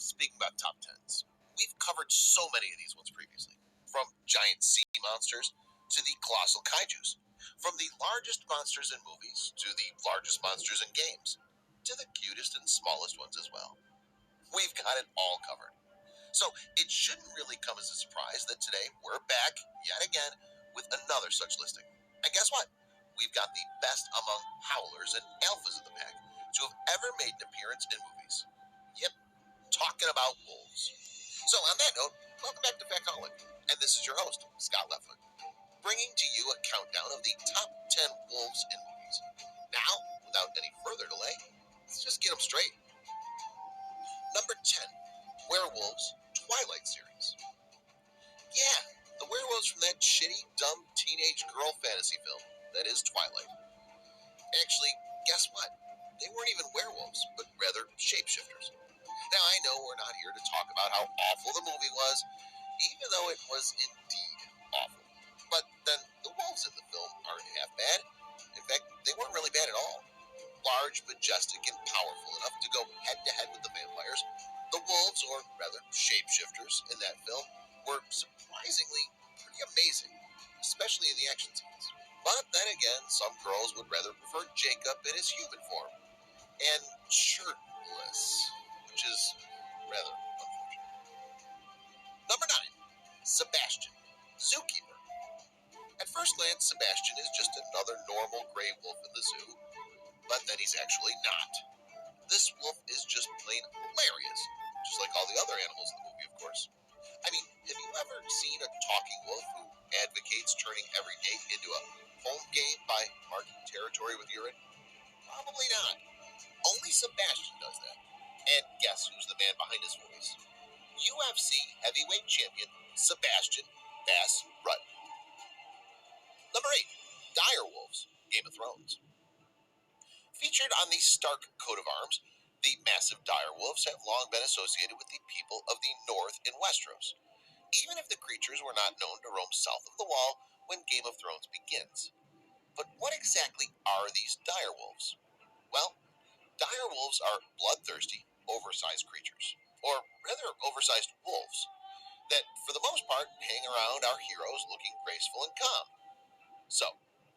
Speaking about top tens, we've covered so many of these ones previously. From giant sea monsters to the colossal kaijus. From the largest monsters in movies to the largest monsters in games. To the cutest and smallest ones as well. We've got it all covered. So it shouldn't really come as a surprise that today we're back yet again with another such listing. And guess what? We've got the best among howlers and alphas of the pack to have ever made an appearance in movies. Yep, talking about wolves. So on that note, welcome back to Factaholic. And this is your host, Scott Leffler, bringing to you a countdown of the top 10 wolves in movies. Now, without any further delay, let's just get them straight. Number 10, Werewolves Twilight series. Yeah, the werewolves from that shitty, dumb teenage girl fantasy film that is Twilight. Actually, guess what? They weren't even werewolves, but rather shapeshifters. Now, I know we're not here to talk about how awful the movie was, even though it was indeed awful. But then the wolves in the film aren't half bad. In fact, they weren't really bad at all. Large, majestic, and powerful enough to go head-to-head with the vampires, the wolves, or rather shapeshifters, in that film were surprisingly pretty amazing, especially in the action scenes. But then again, some girls would rather prefer Jacob in his human form, and shirtless, which is rather unfortunate. Number 9, Sebastian, Zookeeper. At first glance, Sebastian is just another normal gray wolf in the zoo, but then he's actually not. This wolf is just plain hilarious, just like all the other animals in the movie, of course. I mean, have you ever seen a talking wolf who advocates turning every gate into a home game by marking territory with urine? Probably not. Only Sebastian does that. And guess who's the man behind his voice? UFC heavyweight champion Sebastian Bass Rutten. Number 8, Direwolves, Game of Thrones. Featured on the Stark coat of arms, the massive direwolves have long been associated with the people of the North in Westeros, even if the creatures were not known to roam south of the Wall when Game of Thrones begins. But what exactly are these direwolves? Well, direwolves are bloodthirsty, oversized creatures, or rather oversized wolves, that for the most part hang around our heroes looking graceful and calm. So,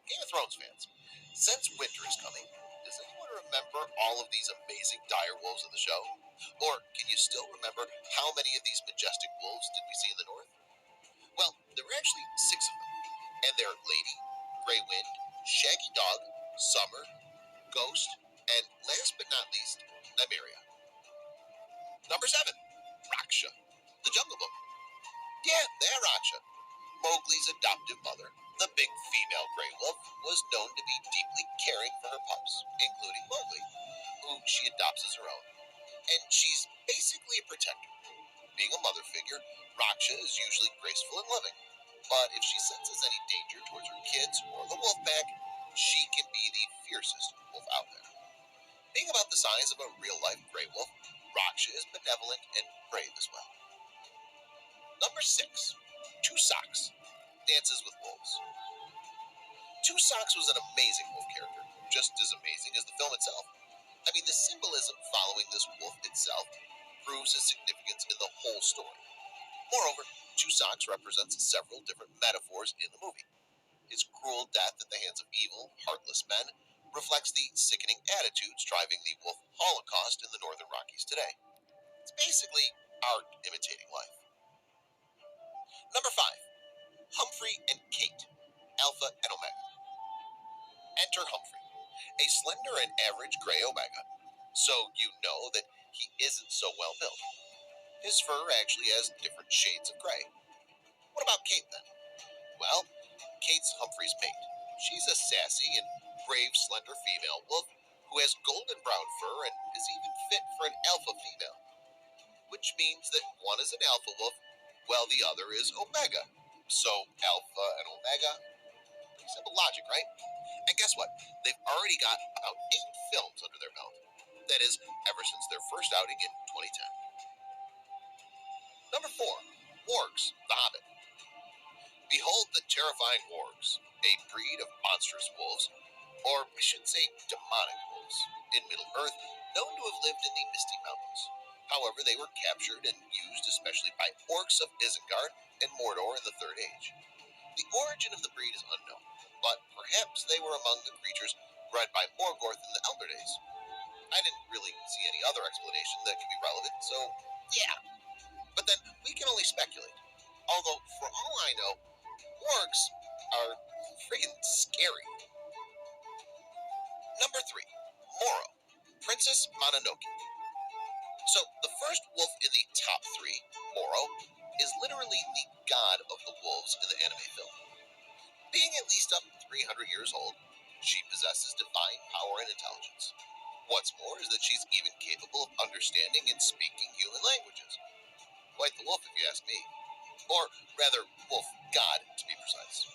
Game of Thrones fans, since winter is coming, does anyone remember all of these amazing dire wolves in the show? Or can you still remember how many of these majestic wolves did we see in the north? Well, there were actually 6 of them, and they're Lady, Grey Wind, Shaggy Dog, Summer, Ghost, and last but not least, Nymeria. Number 7, Raksha, the Jungle Book. Yeah, they're Raksha. Mowgli's adoptive mother, the big female gray wolf, was known to be deeply caring for her pups, including Mowgli, who she adopts as her own. And she's basically a protector. Being a mother figure, Raksha is usually graceful and loving. But if she senses any danger towards her kids or the wolf pack, she can be the fiercest wolf out there. Being about the size of a real-life gray wolf, Raksha is benevolent and brave as well. Number 6, Two Socks, Dances with Wolves. Two Socks was an amazing wolf character, just as amazing as the film itself. I mean, the symbolism following this wolf itself proves his significance in the whole story. Moreover, Two Socks represents several different metaphors in the movie. His cruel death at the hands of evil, heartless men reflects the sickening attitudes driving the wolf holocaust in the Northern Rockies today. It's basically art imitating life. Number 5, Humphrey and Kate, Alpha and Omega. Enter Humphrey, a slender and average gray Omega, so you know that he isn't so well built. His fur actually has different shades of gray. What about Kate then? Well, Kate's Humphrey's mate. She's a sassy and brave slender female wolf who has golden brown fur and is even fit for an alpha female. Which means that one is an alpha wolf while the other is Omega. So Alpha and Omega, pretty simple logic, right? And guess what? They've already got about 8 films under their belt. That is, ever since their first outing in 2010. Number 4, Wargs, the Hobbit. Behold the terrifying wargs, a breed of monstrous wolves, or I should say demonic wolves, in Middle-earth, known to have lived in the Misty Mountains. However, they were captured and used especially by orcs of Isengard and Mordor in the Third Age. The origin of the breed is unknown, but perhaps they were among the creatures bred by Morgoth in the Elder Days. I didn't really see any other explanation that could be relevant, so yeah. But then we can only speculate. Although, for all I know, orcs are friggin' scary. Number 3, Moro, Princess Mononoke. So, the first wolf in the top 3, Moro, is literally the god of the wolves in the anime film. Being at least up 300 years old, she possesses divine power and intelligence. What's more is that she's even capable of understanding and speaking human languages. Quite the wolf, if you ask me. Or, rather, wolf god, to be precise.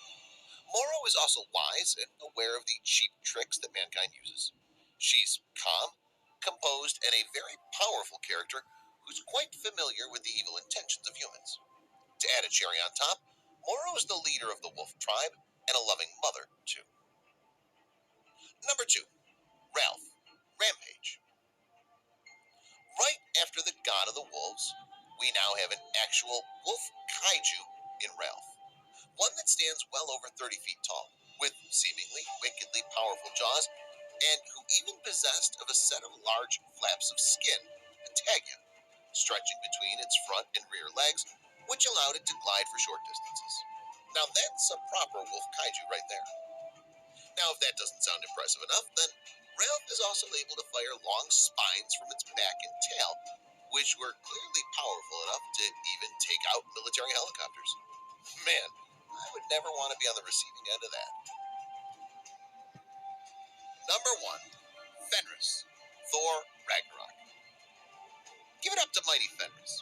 Moro is also wise and aware of the cheap tricks that mankind uses. She's calm, composed, and a very powerful character who's quite familiar with the evil intentions of humans. To add a cherry on top, Moro is the leader of the wolf tribe and a loving mother, too. Number 2, Ralph, Rampage. Right after the god of the wolves, we now have an actual wolf kaiju in Ralph. One that stands well over 30 feet tall, with seemingly wickedly powerful jaws, and who even possessed of a set of large flaps of skin, atagia, stretching between its front and rear legs, which allowed it to glide for short distances. Now that's a proper wolf kaiju right there. Now, if that doesn't sound impressive enough, then Ralph is also able to fire long spines from its back and tail, which were clearly powerful enough to even take out military helicopters. Man, I would never want to be on the receiving end of that. Number 1, Fenris, Thor Ragnarok. Give it up to mighty Fenris.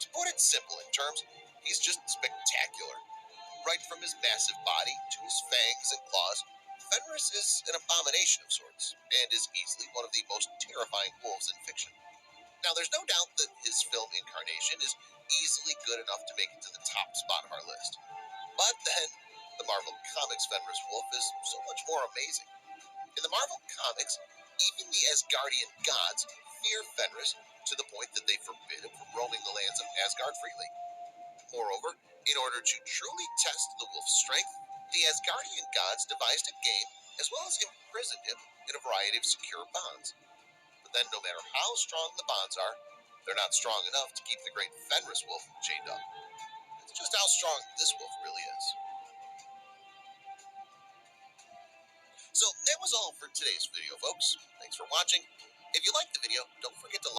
To put it simple in terms, he's just spectacular. Right from his massive body to his fangs and claws, Fenris is an abomination of sorts, and is easily one of the most terrifying wolves in fiction. Now, there's no doubt that his film incarnation is easily good enough to make it to the top spot of our list. But then, the Marvel Comics Fenris Wolf is so much more amazing. In the Marvel Comics, even the Asgardian gods fear Fenris to the point that they forbid him from roaming the lands of Asgard freely. Moreover, in order to truly test the wolf's strength, the Asgardian gods devised a game as well as imprisoned him in a variety of secure bonds. But then, no matter how strong the bonds are, they're not strong enough to keep the great Fenris wolf chained up. That's just how strong this wolf really is. So that was all for today's video, folks. Thanks for watching. If you liked the video, don't forget to like